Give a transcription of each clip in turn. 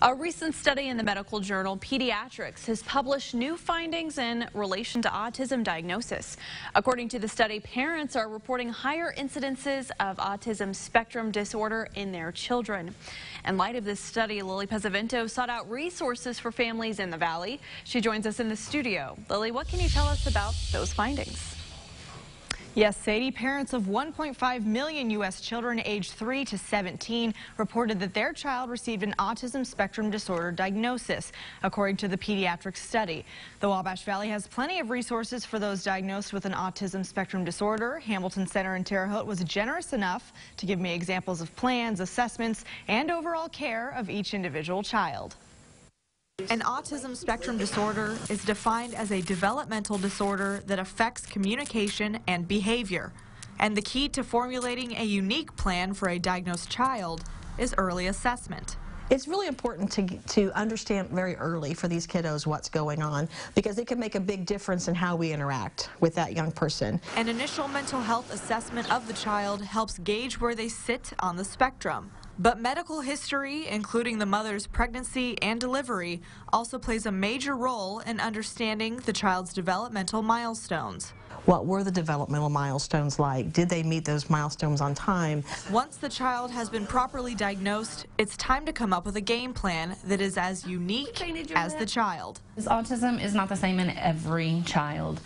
A recent study in the medical journal Pediatrics has published new findings in relation to autism diagnosis. According to the study, parents are reporting higher incidences of autism spectrum disorder in their children. In light of this study, Lily Pesavento sought out resources for families in the Valley. She joins us in the studio. Lily, what can you tell us about those findings? Yes, Sadie, parents of 1.5 million U.S. children aged 3 to 17 reported that their child received an autism spectrum disorder diagnosis, according to the pediatric study. The Wabash Valley has plenty of resources for those diagnosed with an autism spectrum disorder. Hamilton Center in Terre Haute was generous enough to give me examples of plans, assessments, and overall care of each individual child. An autism spectrum disorder is defined as a developmental disorder that affects communication and behavior. And the key to formulating a unique plan for a diagnosed child is early assessment. It's really important to understand very early for these kiddos what's going on, because it can make a big difference in how we interact with that young person. An initial mental health assessment of the child helps gauge where they sit on the spectrum. But medical history, including the mother's pregnancy and delivery, also plays a major role in understanding the child's developmental milestones. What were the developmental milestones like? Did they meet those milestones on time? Once the child has been properly diagnosed, it's time to come up with a game plan that is as unique as the child. Autism is not the same in every child.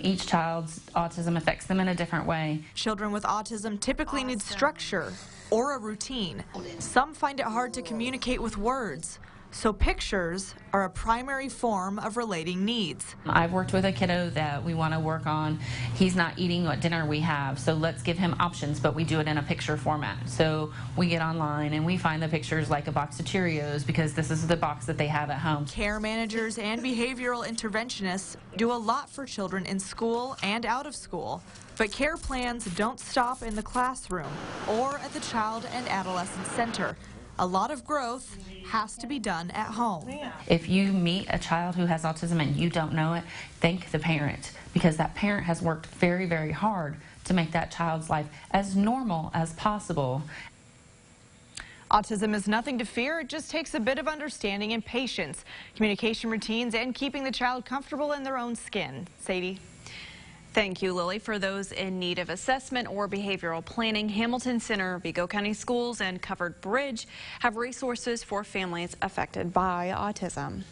Each child's autism affects them in a different way. Children with autism typically need structure or a routine. Some find it hard to communicate with words, so pictures are a primary form of relating needs. I've worked with a kiddo that we want to work on. He's not eating what dinner we have, so let's give him options, but we do it in a picture format. So we get online and we find the pictures like a box of Cheerios, because this is the box that they have at home. Care managers and behavioral interventionists do a lot for children in school and out of school. But care plans don't stop in the classroom or at the Child and Adolescent Center. A lot of growth has to be done at home. If you meet a child who has autism and you don't know it, thank the parent, because that parent has worked very, very hard to make that child's life as normal as possible. Autism is nothing to fear. It just takes a bit of understanding and patience, communication routines, and keeping the child comfortable in their own skin. Sadie? Thank you, Lily. For those in need of assessment or behavioral planning, Hamilton Center, Vigo County Schools, and Covered Bridge have resources for families affected by autism.